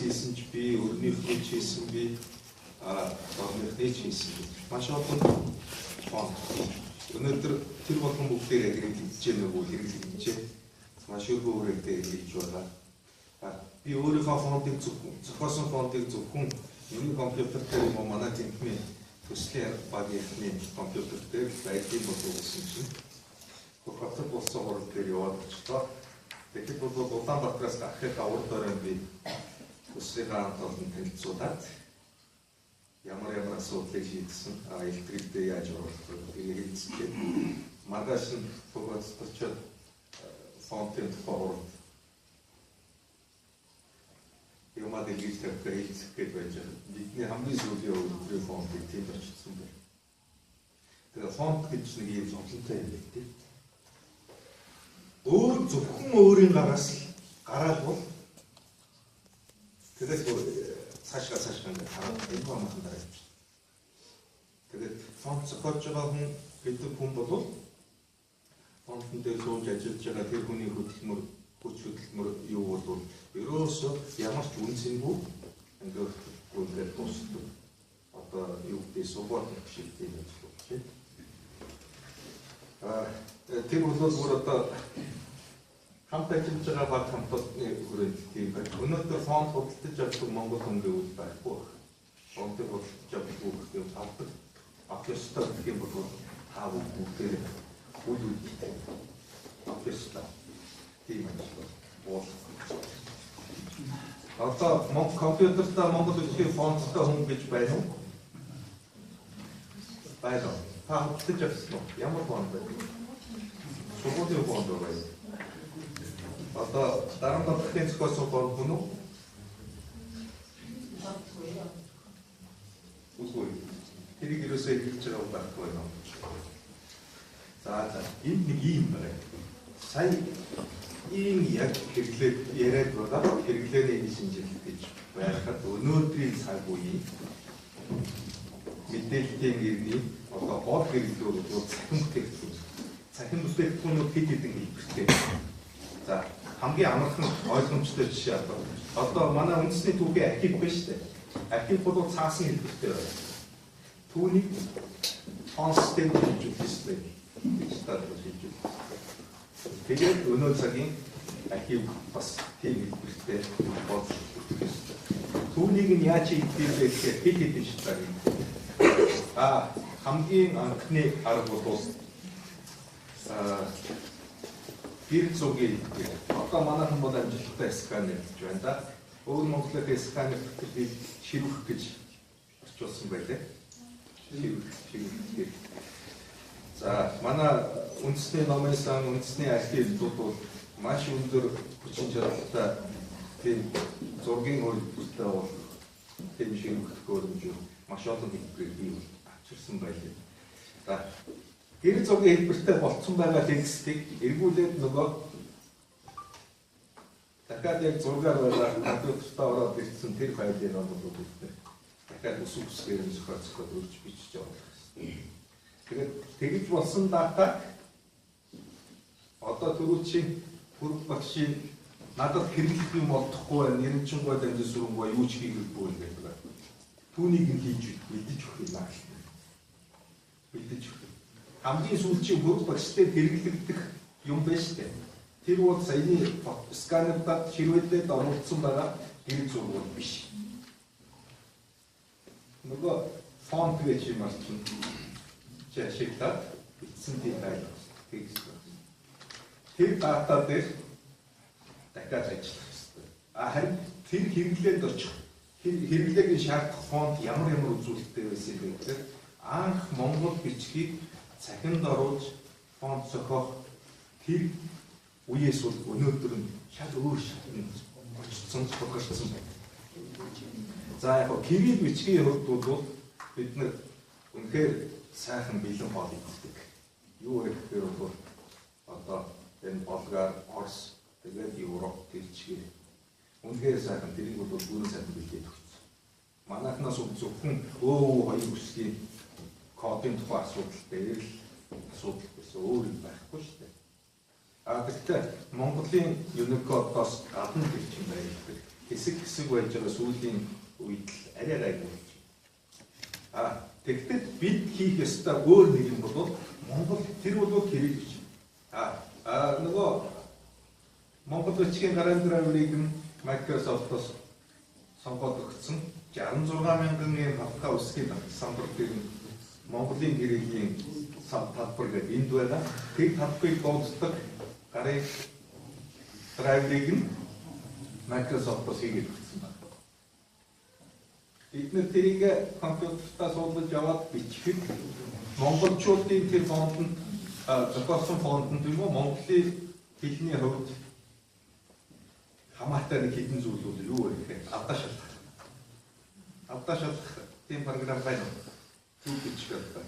хийсэн ч би өөрийнхөө хийсэн би дорныхны хийсэн. Маш олон фонт. Өнөөдөр тэр болгон бүгдээрээ хэрэглэж байгаа нөгөө хэрэглэж маш их өөрөөр хийж байгаа. Би өөрийнхөө фонтыг зохиосон фонтыг зөвхөн миний компьютер дээр юм манай гинтний төслийн багийнхны компьютер дээр байдгийг бодсон чинь хотод болсон хурал дээр яваад очлоо. Тэгэхэд бол Улаанбаатараас гарахыг авар дорой би төслийн хамтанд танилцуулаад ямар асуудлыг шийдсэн электриктэй яаж оруулах вэ хэлцээ. Маргааш нь богцолчод фонтын тухай юмад хэлж гээд байж байгаа. Бидний хамгийн сүүлийн өдрийн фонтыг тэмдэрчсэн байна. Тэгээ фонт гэж нэг юм сонголттой юм байна тийм. Зөвхөн өөрийн гараас гараал тэгээд цаашгаа ингээд хараад энэ хамаахан дараа явчих. Тэгээд фонт зохиож байгаа хүн гэдэг хүн бол фонтын дээр сууж ажиллаж байгаа тэр хүний хүч хөдөлмөр юу бол ерөөсөө ямар ч үнцэнгүй ингээд тусдаг. Одоо юу гэдэг сувар шилдэг юм шиг. Тэр бол бүр одоо хамт ажиллаж байгаа баг хамтны хүрээнд тийм байна. Өнөөдөр фонд худалдаж авдаг Монгол хүн гэвэл байхгүй. Фондыг худалдаж авдаг юм авах ёстой гэх юм бол тав бүгдээр үл үүдтэй авах ёстой. Тийм байна. Одоо компьютертай Монгол хэлний фонттой хүн гэж байна уу? Байна. Та худалдаж авсан уу? Ямар фонд бэ? Сувгийн фонд байна. Одоо дараа нь зохиосон фонд хүн үү? Үгүй. Тэрийг ерөөсөө хэлж байгаа байхгүй байна. За энэ нэг юм байна. Сая ийм яг хэрэглээд яриад байгаа хэрэглээний шинжилгээ гэж байхад өнөөдрийн цаг үеийн мэдээллийн иргэний одоо гол хэрэглүүрүүд цахим бүтээгдэхүүнүүд хэд хэдэн хэлбэртэй. За хамгийн амархан ойлгомжтой жишээ одоо манай үндэсний түүхийн архив байна шүү дээ. Архив бол цаасан хэлбэртэй байна. Түүнийг фон систем гэж үздэг гэж таалагдж байна. Тэгээд өнөө цагийн архив бас тийм хэлбэртэй болж байна. Түүнийг нь яаж хийх вэ гэхээр хэд хэдэн шалтгаан юм. Хамгийн анхны арга бол гэр зугийн одоо манайхан бол амжилттай сканер гэж байна да. Өөр Монголын сканер гэдэг ширүүх гэж орчуулсан байлээ. Ширүүх. За манай үндэсний номын сан үндэсний архивууд бол маш өндөр хүчин чадалтай тийм зургийн хөлбөртэй бол тийм ширүүх хөрөмж маш олон хэлбэрээр бий авчирсан байлээ. За гэр зургийн хэлбэртэй болцсон байгаа текстийг эргүүлээд нөгөө дахиад яг зургаар байгаа компьютерт ороод ирсэн тэр файлыг оруулаад үзтээ. Дахиад үсгээр нь зохиоцоход өрж бичиж явуулах хэрэгтэй. Тэгээд тэгж болсон дата одоо түрүүчийн хөрөг багшийн надад хэрэглэх юм олдохгүй байна. Нэрнчингой дамжин сүрэнгүй юу ч хийгээгүй юм гэдэг. Түүнийг нь хийж мэдэж өгөх юм аа. Мэдэж өгөх. Хамгийн сүүлчийн хөрөг багштай хэрэглэгдэх юм байна шүү дээ. Тэр бол саяны сканердад ширвэлдээд оруулсан байгаа гэр зургууд биш. Нөгөө фонт гэж юм арчин жишээлбэл бичсэн файл текст. Тэр дата дээр дахиад ажиллах хэрэгтэй. Харин тэр хэрэглээнд очих хэрэглээгийн шаардах фонт ямар үзүүлэлттэй байсан бэ гэхээр анх Монгол бичгийг цахинд оруулж фонт зохиох тэр үеэс бол өнөөдөр нь шал өөр очсон тохиолдсон байна. За яг кирилл бичгийн хувьд бол бид нар үнэхээр сайхан бэлэн хоол иддэг. Юу гэхээр бол одоо энэ Болгар, Орос, тэгээд Европ төрчгээ. Үнэхээр сайхан тэрийг бол бүрэн сайхан бэлдээд өгсөн. Манайхнаас зөвхөн хоёр бүсгийн кодын тухай асуудал дээр л асуудал гэсэн өөр юм байхгүй шүү дээ. Гэхдээ Монголын Unicode-оос гадна гэх юм байдаг. хэсэг байж байгаа сүүлийн үед арай гайгүй болж байна. Тэгэхдээ бид хийх ёстой өөр нэг юм бол Монгол тэр бол хэрэгж. Нөгөө Монгол бичгийн гарааны драйверыг Microsoft-оос сонгоод өгсөн 66,000 yen хатга үсгийн самбарыг Монголын гэрээлийн талбар гэдэг энд байна. Тэр талбарыг дууддаг гарын драйверыг Microsoft-оос хийгээд өгсөн байна. Бид тэрийг компьютертаа суулгаж яваад бичих монголчуудын тэр фонтод зохиосон фонтод юм уу Монголын хэлний хувьд хамаатай нэг хэдэн зүйл бол юу вэ гэхээр алдаа шалгах тийм програм байна. Юу бичих вэ?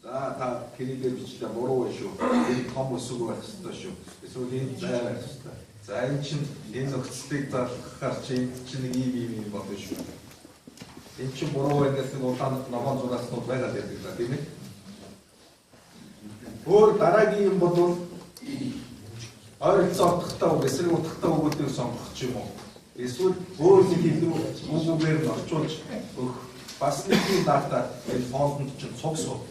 За та кирилээр бичлээ буруу байх шүү. Энэ том өсөг байх ёстой шүү. Эсвэл энэ зай байх ёстой. За энэ чинь энэ нөхцөлийг зарлахаар чинь нэг ийм болно шүү. Энэ чинь буруу байх гэсэн улаан ногоон зураснууд байгаад байдаг тийм ээ. Өөр дараагийн юм бол ойролцоо утгатай эсрэг утгатай үгүүдийг сонгох ч юм уу. Эсвэл өөр нэг илүү үгүүгээр нь орчуулж өгөх бас нэг юм дата энэ фонд чинь цогсоо.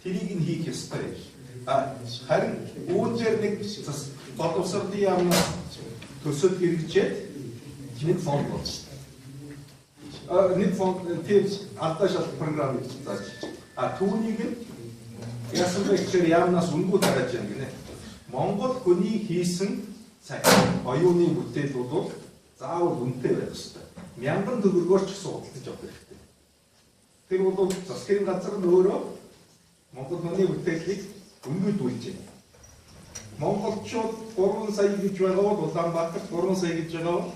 Тэрийг нь хийх ёстой. Харин үүнээр нэг боловсролын яамнаас төсөл хэрэгжээд нэг фонд болсон. Нэг фонд тийм алдаа шалгах програм гэж зааж. Түүнийг нь яасан бэ гэхээр яамнаас үнгүү тарааж яана гинэ. Монгол хүний хийсэн оюуны бүтээл бол заавал үнэтэй байх ёстой. 1000 төгрөгөөр ч гэсэн худалдаж авах хэрэгтэй. Тэр бол засгийн газар нь өөрөө Монгол хүний бүтээлийг өнгөдүүлж байна. Монголчууд 3 сая гэж байгаа бол Улаанбаатарт 3 сая гэж байгаа бол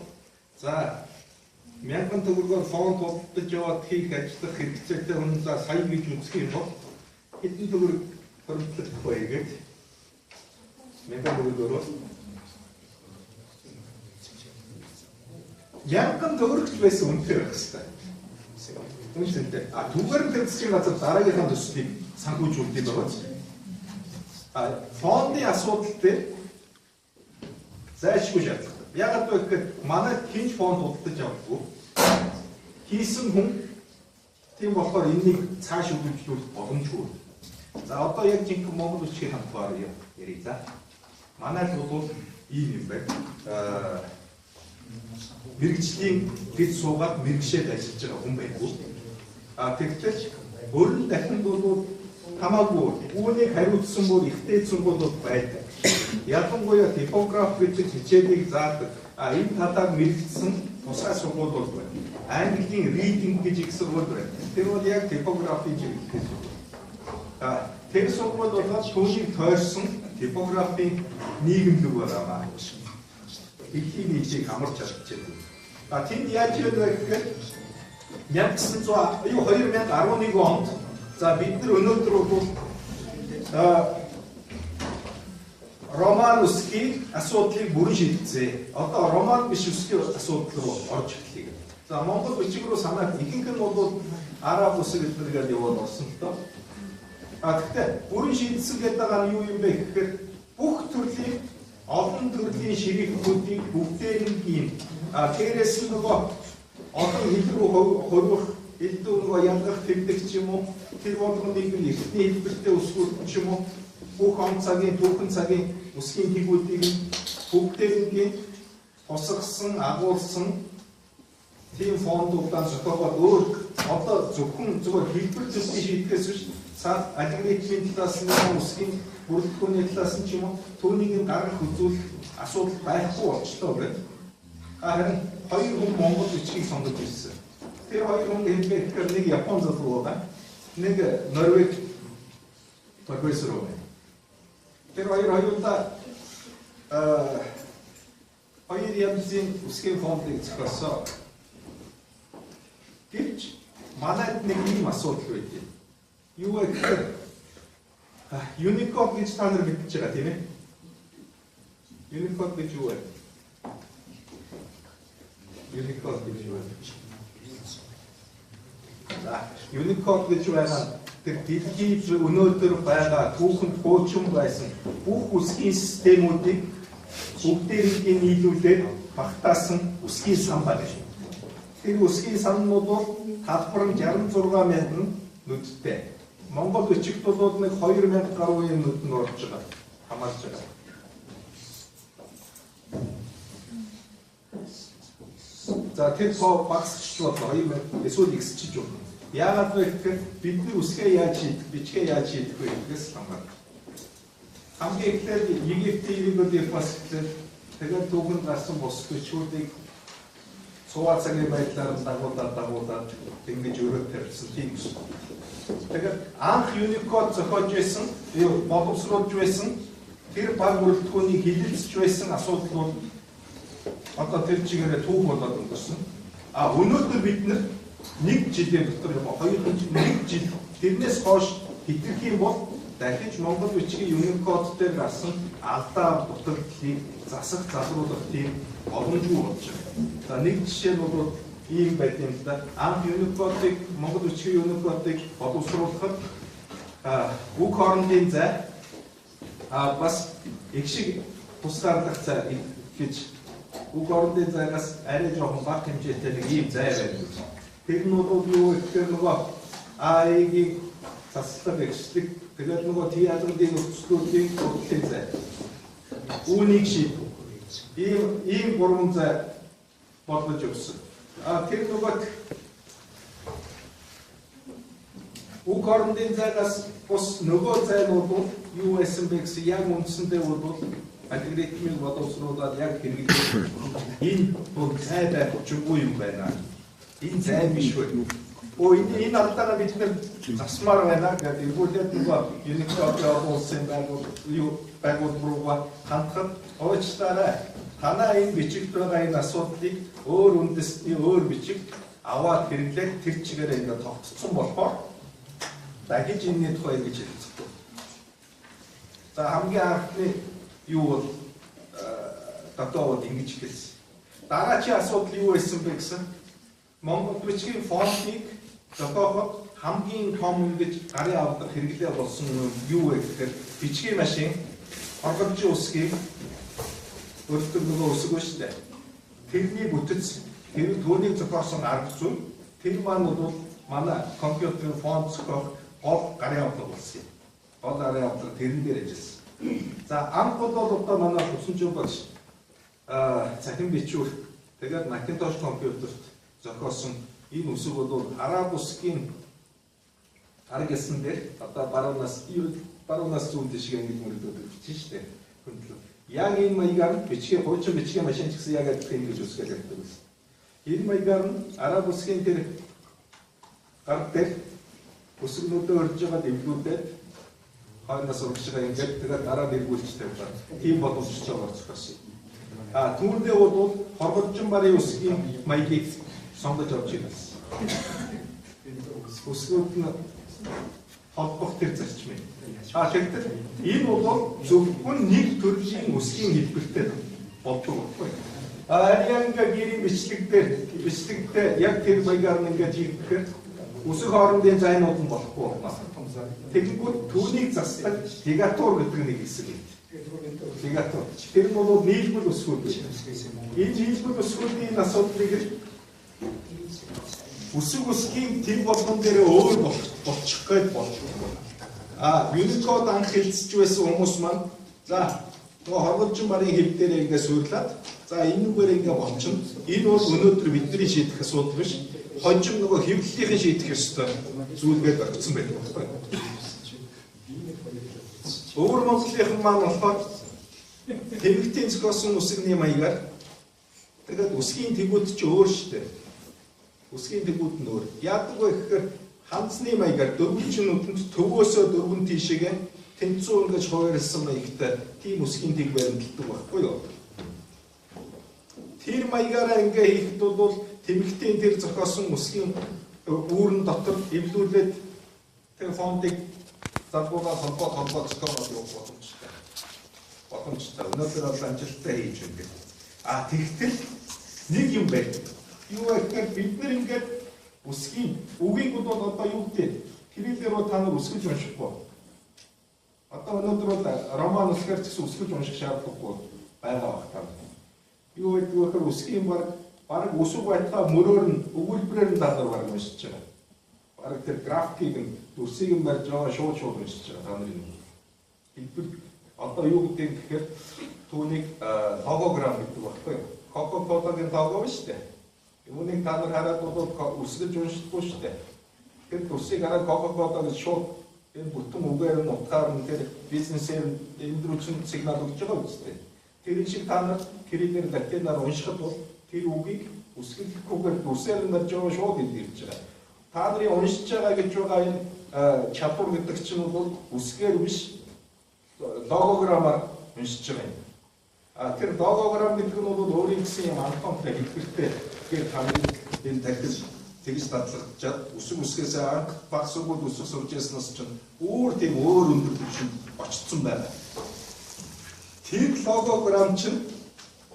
за 1000 төгрөгөөр фонд худалдаж яваад хийх ажиллах хэрэгцээтэй хүн за сая гэж үзэх юм бол хэдэн төгрөг хөрвүүлэх вэ гэж 1000 төгрөгөөр 1000 төгрөгч байсан үнэтэй байх хэрэгтэй. Үнэтэй. Түүгээр нь засгийн газар дараагийнхаа төслийг санхүүжүүлдэг байгаа. Фондын асуудал дээр зайлшгүй шаардлагатай. Яагаад вэ гэхээр манай хинж фонд худалдаж авахгүй. Хийсэн хүн тийм болохоор энэнийг цааш үргэлжлүүлэх боломжгүй. За одоо яг жинхэнэ Монгол бичгийн хамтгаар ярив за. Манай л бол ийм юм байна. Мэргэжлийн дэд суугаад мэргэшээд ажиллаж байгаа хүн байхгүй. Тэгтэл өөрөөр дахин бол хамаагүй үүнийг хариуцсан бүр ихтэй зургууд байдаг. Ялангуяа типограф гэдэг хичээлийг заадаг. Энэ талаар мэргэжсэн тусгай сургууль байна. Английн reading гэж их сургууль байна. Тэр бол яг типографийн чиглэлтэй. Тэр сургууль бол түүнийг тойрсон типографийн нийгэмлэг байгаа. Ихийг нийтийг хамарч чадчихдаг. Тэнд яаж вэ гэхээр 2011 онд за бид нар өнөөдөр бол Роман Усгийн асуудлыг бүрэн шийдсэн. Одоо Роман биш Усгийн асуудал руу орж ирлээ. За Монгол бичиг рүү санаад ихэнх нь бол араб ус гэдгээр яваад орсон л доо. Гэхдээ бүрэн шийдсэн гэдэг нь юу юм бэ гэхээр бүх төрлийн олон төрлийн ширхгүүдийг бүгдээр нь ийм тэрээс нөгөө олон хил рүү хөрвөх илүү нөгөө янгах тэмдэг ч юм уу тэр болгоныг нь ихний хэлбэртэй өсгөх ч юм уу бүх он цагийн түүхэн цагийн өсгийн хигүүдийг бүгдээр нь тусгасан агуулсан тийм фондуудаа зохиогоод өөр одоо зөвхөн зүгээр хэлбэр зүйлсийг шийдэхээс биш цаад алгоритмын талаас нь өсгийн бүрэлдэхүүний талаас нь ч юм уу түүнийг нь гаргах үзүүл асуудал байхгүй болчлоо гэдэг. Харин хоёр хүн Монгол бичгийг сонгож ирсэн. Тэр хоёр хүн хэлбэр нэг Япон залуу байна. Нэг Норвег профессор байна. Тэр хоёулаа хоёр янзын үсгийн фондыг зохиосон. Гэвч манайд нэг юм асуудал байдیں۔ Юу вэ гэхээр Unicode гэж та нар мэдчихэж байгаа тийм ээ? Unicode гэж юу вэ? Unicode гэж юу вэ? За, Unicode гэж байгаа тэр дэлхийн өнөөдөр байгаа түүхэнд хуучин байсан бүх үсгийн системүүдийг бүгдээрийг нийлүүлээд багтаасан үсгийн сан байна. Тэр үсгийн саннууд бол талбар нь 66,000 нүдтэй. Монгол бичигт бол нэг 2,000 гаруй нүд нь орж байгаа. Хамаарч байгаа. За тэр багсч бол 2,000 эсвэл ихсчиж байна. Яагаад вэ гэхээр бидний үсгээ яаж шийдэх, бичгээ яаж шийдэх вэ гэдгээс хамаарна. Хамгийн ихлээр Египтийн бол бас тэгээд түүхэнд гарсан бус бичгүүдийг цуваа цагийн байдлаар дагуулад ингэж өрөө тавьсан тийм шүү. Тэгээд анх Unicode зохиож байсан, боловсруулж байсан тэр баг бүрэлдэхүүнийг хилэлцэж байсан асуудал бол одоо тэр чигээрээ түүх болоод өнгөрсөн. Өнөөдөр бид нэг жилийн дотор юм уу 1 жил тэрнээс хойш хэтэрх юм бол дахиж Монгол бичгийн Unicode дээр гарсан алдаа дутагдлыг засах залруулах тийм боломжгүй болж байна. За нэг жишээ нь бол ийм байт юм да. Анх Unicode-ыг Монгол бичгийн Unicode-ыг боловсруулахад үг хоорондын зай бас их шиг тусгаарлах зай гэж үг хоорондын зайгаас арай жоохон бага хэмжээтэй нэг ийм зай байдаг. Тэр нь бол юу гэхээр нөгөө аагийн заслаг экслэг тэгээд нөгөө диалогын нөхцлүүдийн бодлын зай. Үүнийг шийдв. Ийм гурван зай бодлож өгсөн. Тэр нөгөө үг хоорондын зайгаас бус нөгөө зайнууд бол юу байсан бэ гэсэн яг үндсэндээ бол алгоритмыг боловсруулаад яг хэрэглэж энэ бол зай байх учиргүй юм байна. Энэ зай биш үү? Энэ алдаагаа бид засмаар байна гэдэг эргүүлээд нөгөө Unicode улсын байгууллага руугаа хандхад уучлаарай. Танаа энэ бичигт байгаа энэ асуудлыг өөр үндэсний өөр бичиг аваад хэрэглээд тэр чигээрээ ингээд тогтцсон болохоор дахиж энэний тухай гэж хэлцэхгүй. За хамгийн анхны юу бол дотоод ингэж хэлсэн. Дараагийн асуудал юу байсан бэ гэсэн Монгол бичгийн фонтыг зохиоход хамгийн том гэж гарын авдаг хэрэглээ болсон юу вэ гэхээр бичгийн машин оргилжийн үсгийг өөртөө нөгөө үсэг шүү дээ. Тэрний бүтэц тэр түүнийг зохиосон арга зүй тэр маань бол манай компьютерийн фонт зохиох гол гарын авдаг болсон юм. Гол гарын авдаг тэрэн дээр ажилласан. За анх бол одоо манай усанчуу багш цахим бичвэр тэгээд Macintosh компьютерт зохиосон энэ үсэг бол араб үсгийн арга гэсэн дээр одоо баруунаас зүүн тишг ингэж мөрөдөд бичсэн шүү дээ. Хөндлөө. Яг энэ маягаар бичгээ хуучин бичгийн машин ч гэсэн яг адилхан ингэж үсгээд байдаг гэсэн. Энэ маягаар нь араб үсгийн тэр гар дээр үсгнүүдээ өрж байгаа дэвлүүдээд хойноос урагш байгаа ингээд тэгээд дараа нь эргүүлж тавьлаа. Тийм боломжтой байгаа зохиосон. Түүндээ бол хоргоджин барын үсгийн маягийг сонгож авч ирсэн. Үсгүүд нь холбох тэр зарчмын. Тэгэхээр энэ бол зөвхөн нэг төрлийн үсгийн хэлбэртэй болдог байхгүй. Арианга гэрийн бичлэгтэй яг тэр маягаар нь ингээд хийхээр үсэг хоорондын зайнууд нь болохгүй байна. Тэгэнгүүт түүнийг засдаг лигатур гэдэг нэг хэсэг юм. Лигатур. Тэр нь бол нийлбэл үсгүүд. Энэ нийлбэл үсгүүдийн асуудлыг үсгийн тэр болгон дээр өөр болчих гээд болчихгүй. Unicode анх хэлцэж байсан хүмүүс маань за нөгөө хоргоджин барын хэв дээр ингээ суурлаад за энэгээр ингээ болчихно. Энэ бол өнөөдөр бидний шийдэх асуудал биш. Хожим нөгөө хэвлэлийн шийдэх ёстой зүйлгээд өгсөн байдаг байхгүй. Өөр Монголын маань болохоор тэмэгтийн зохиосон үсгний маягаар тэгээд үсгийн тэгүүд ч өөр шүү дээ. Үсгийн тэгүүд нь өөр. Яадаг вэ гэхээр хандсны маягаар дөрвөлжин нүдэнд төвөөсөө дөрвөн тийшээгээ тэнцүү ингэж хуваарлсан маягтай тийм үсгийн тэг баримталдаг байхгүй юу? Тэр маягаараа ингээ хийхэд бол тэмэгтийн тэр зохиосон үсгийн үүрэн дотор эвлүүлээд тэр фонтыг залгуулаад холбоод зохиолоод явах боломжтой. Боломжтой. Өнөөдөр бол амжилттай хийж байна. Тэгтэл нэг юм байна. Юу гэхээр бид нар ингээд үсгийн үгийг бол одоо юу гэдэг кириллээр бол та нар үсгэж уншихгүй. Одоо өнөөдөр бол роман үсгээр ч гэсэн үсгэж унших шаардлагагүй. байгаа багтаа. Юу гэдэг вэ гэхээр үсгийн баг үсэг байтугай мөрөөр нь өгүүлбэрээр нь та нар баг уншиж байгаа. Баг тэр графикийг нь үсгийг нь барьж байгаа шууд уншиж байгаа та нарын. Хэлбэл одоо юу гэдэг нь гэхээр түүнийг логограм гэдэг багтаа. Coca-Cola-гийн лого шүү дээ. Үүнийг та нар хараад бол үсгэж уншдаггүй шүү дээ. Тэгэхээр үсгийг хараад Coca-Cola гэж шууд энэ бүтэн үгээр нь утгаар нь тэр бизнесээр энэ рүү чинь сигнал өгч байгаа үстэй. Тэр шиг та нар кириллээр латинаар уншихад бол тэр үгийг үсгэлэхгүйгээр үсээр нь барьж байгаа шууд илэрч байгаа. Та нарын уншиж байгаа гэж байгаа энэ чадвар гэдэг чинь бол үсгээр биш логограмаар уншиж байгаа юм. Тэр логограм гэдэг нь бол өөрийн гэсэн юм антонтой хэлбэртэй. Тэгэхээр та энэ дахиж тэгж дадлагдчаад үсгээс анх баг сургууль үсэг сурж яснаас чинь өөр өндөр түвшинд очсон байна. Тэр логограм чинь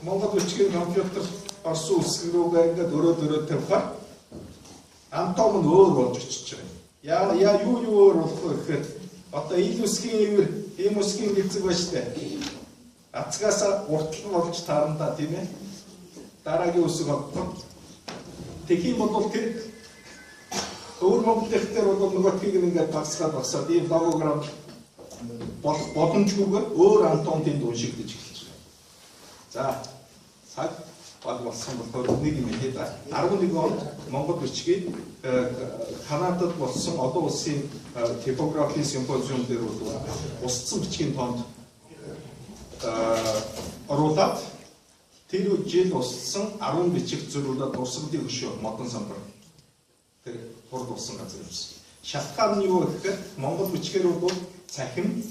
Монгол бичгийн компьютер орсон үсэг рүүгээ ингээд өрөө тавихаар антом нь өөр болж очиж байгаа. Яа юу өөр болох вэ гэхээр одоо ил үсгийн ивэр ийм үсгийн хэцэг ба штэ. Ацгаасаа уртл болж таарандаа тийм ээ. Дараагийн үсэг авах. Тэхийн бодвол тэр өөр Монгол ихтэй бол нөгөөдгийг ингээд багсгаад ийм логограм боломжгүйгээр өөр антон тэнд уншигдэж эхэлж байна. За цаг баг болсон болохоор нэг юм хэлээ да. 11 онд Монгол бичгийг Канадад болсон олон улсын типографийн симпозиум дээр бол устсан бичгийн тоонд оруулаад тэр жил устсан 10 бичиг зөрүүлээд урсгалын хөшөө модон самбар тэр хурд болсон газар байсан. Шалтгаан нь юу гэхээр Монгол бичгээр бол цахим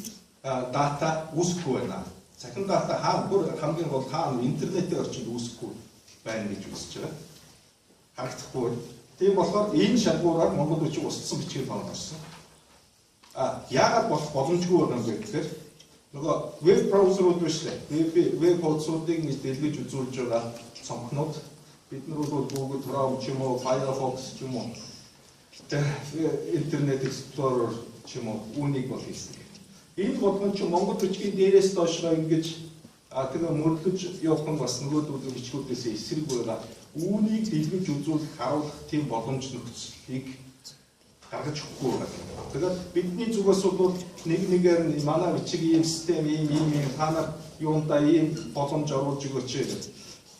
дата үүсэхгүй байна. Цахим дата хамгийн гол хаана интернетийн орчинд үүсэхгүй байна гэж үзэж байгаа. Харагдахгүй. Тийм болохоор энэ шалгуураар Монгол бичиг устсан бичгээр тоонд орсон. Яагаад болох боломжгүй байна вэ гэхээр нөгөө веб браузерууд биш лээ. Веб хуудсуудыг нэг дэлгэж үзүүлж байгаа цонхнууд бид нар бол Google Chrome ч юм уу, Firefox ч юм уу, Internet Explorer ч юм уу үүнийг бол хийсэн. Энэ болгон ч Монгол бичгийн дээрээс доошоо ингэж тэгээ мөрлөж явах нь бас нөгөөдөл бичгүүдээс эсрэг байгаа. Үүнийг дэлгэж үзүүлэх, харуулах тийм боломж нөхцөлийг гаргаж өгөхгүй байна. Тэгээд бидний зүгээс бол нэгээр нь манай бичиг ийм систем ийм та нар юундаа ийм боломж оруулж өгөөч гэж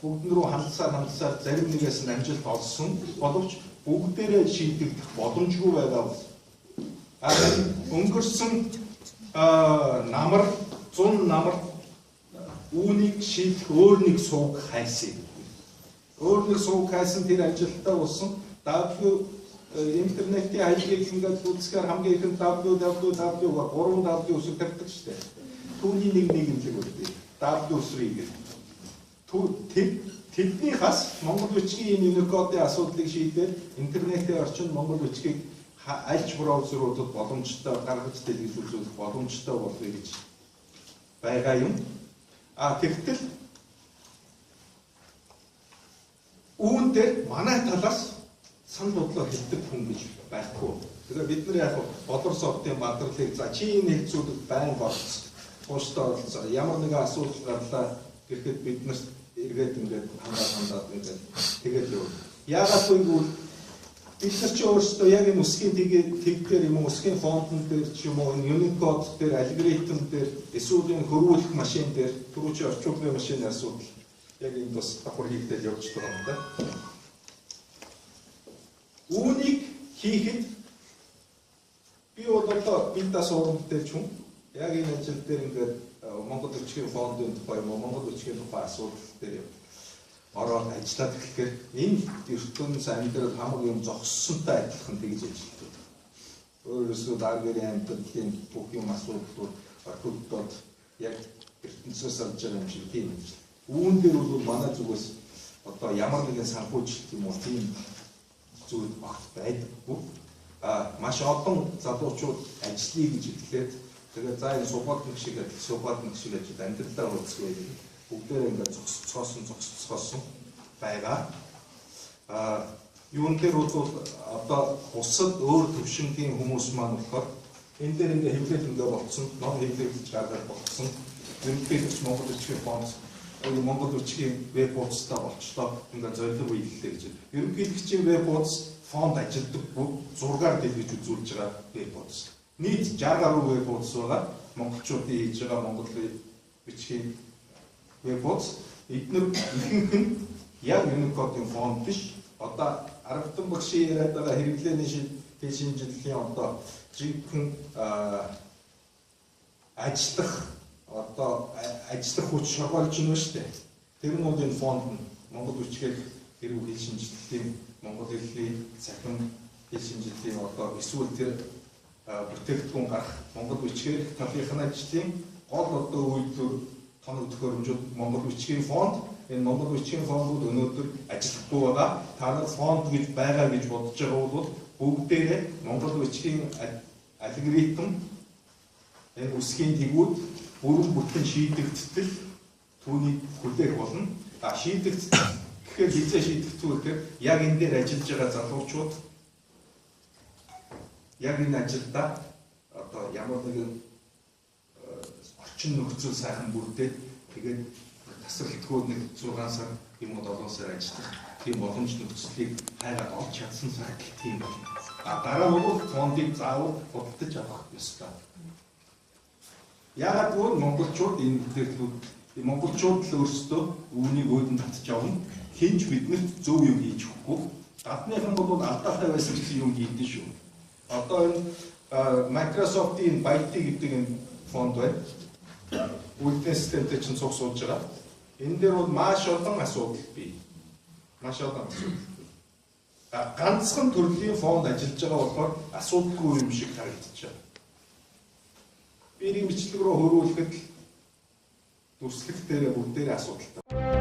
бүгд рүү хандсаар зарим нэгээс нь амжилт олсон боловч бүгдээрээ шийдэгдэх боломжгүй байгаа. Өнгөрсөн намар 100 намар үүнийг шийдэх өөр нэг сууг хайсан. Өөр нэг сууг хайсан тэр ажилтаа болсон интернетийн аяллыг ингээд үзэхээр хамгийн ихэнд www-га 3W үсэг тавьдаг шүү дээ. Түүний нэг нэмлэг үлдээ. W3 гэдэг. Тэднийхээс Монгол бичгийн Unicode-ийн асуудлыг шийдээд интернетийн орчинд Монгол бичгийг альч браузеруудад боломжтой гаргаж дэлгэж үзүүлэх боломжтой болъё гэж байгаа юм. Тэгтэл үүн дээр манай талаас санал бодлоо хэлдэг хүн гэж байхгүй. Тэгэхээр бид нар яг болор софтын материалыг за чи энэ хэлцүүлэг байн болц. Тууштай болцоо. Ямар нэгэн асуудал гарлаа гэхэд бид нар эргээд ингээд хандаад ингээд тэгээд юу. Яагаад гэвэл бид нар ч өөрсдөө яг энэ үсгийн тэгдээр юм уу үсгийн фонтон дээр ч юм уу Unicode дээр алгоритм дээр эсвэл энэ хөрвүүлэх машин дээр түрүүчийн орчуулгын машины асуудал яг энэ бас давхар хийгдэл явж байгаа юм да. Үүнийг хийхэд би одоо бинтас урамтай ч юм яг энэ ажил дээр ингээд Монгол бичгийн фондын тухай Монгол бичгийн тухай асуудал дээр ороод ажиллаад гэхээр энэ ертөнц амьдрал хамгийн юм зогссонтой адилхан тэгж ажилладаг. Өөрөөсөө даргэрийн амьдралын бүх юм асуудлууд орхигдоод яг ертөнцөөс авч байгаа юм шиг тийм. Үүн дээр бол манай зүгээс одоо ямар нэгэн санхүүжилт юм уу тийм зүйл багт байдаггүй. Маш олон залуучууд ажиллая гэж хэлээд тэгээд за энэ субботник шиг ажил амьдралаа үзэх байх. Бүгдээ ингээд зогсцоосон байгаа. Юун дээр бол одоо бусад өөр төвшингийн хүмүүс маань болохоор энэ дээр ингээд хэвлэл ингээ болцсон, ном хэвлэлж гаргаад болцсон. Ерөнхийдөө Монгол бичгийн фонд Монгол бичгийн веб хуудастай болчлоо. Ингээд зорилго биелэлээ гэж. Ерөнхийлөгчийн веб хуудас фонд ажилдаг бүх 6-аар дэлгэж үзүүлж байгаа веб хуудас. Нийт 60 гаруй веб хуудас байгаа. Монголчуудын хийж байгаа Монгол бичгийн веб хуудас. Эдгээр ихэнх нь яг Unicode-ийн фонд биш. Одоо Аргатан багшийн яриад байгаа хэрэглээний шинжилгээ одоо жинхэнэ ажиллах хүч шоргоолж байна шүү дээ. Тэр нь бол энэ фонд нь Монгол бичгээр хэрэг хэл шинжилгээний Монгол хэлний цахим хэл шинжилгээний одоо эсвэл тэр бүтээгдэхүүн гарах Монгол бичгээр талынхын ажлын гол одоо үйлдвэр тоног төхөөрөмжүүд Монгол бичгийн фонд. Энэ Монгол бичгийн фондууд өнөөдөр ажиллахгүй байгаа. Та нар фонд гэж байгаа гэж бодож байгаа бол бүгдээрээ Монгол бичгийн алгоритм энэ үсгийн тэгүүд бүрэн бүтэн шийдэгдэл түүнийг хүлээх болно. Шийдэгдэл гэхээр хизээ шийдэгдэх вэ гэхээр яг энэ дээр ажиллаж байгаа залуучууд яг энэ ажилдаа одоо ямар нэгэн орчин нөхцөл сайхан бүрдээд тэгээд тасралтгүй нэг 6 сар юм уу 7 сар ажиллах тийм боломж нөхцөлийг хайгаад олж чадсан сайдл тийм байна. Дараа нь бол фондыг заавал худалдаж авах ёстой. Яагаад гэвэл монголчууд энэ бүтээлүүд монголчууд л өөрсдөө үүнийг өөдөн татж авна. Хинч биднэрт зөв юм хийж өгөхгүй. Гадныхан бол алдаатай байсан гэсэн юм хийдэн шүү. Одоо энэ Microsoft-ийн Byte гэдэг энэ фонд байна. Үйлдвэрлэлийн системтэй чинь цуг суулж байгаа. Энэ дээр бол маш олон асуудал бий. Маш олон асуудал. Ганцхан төрлийн фонд ажиллаж байгаа болохоор асуудалгүй юм шиг харагдаж байна. Биерийн бичлэг рүү хөрвүүлэхэд дүрслэх дээр бүгдээрээ асуудалтай.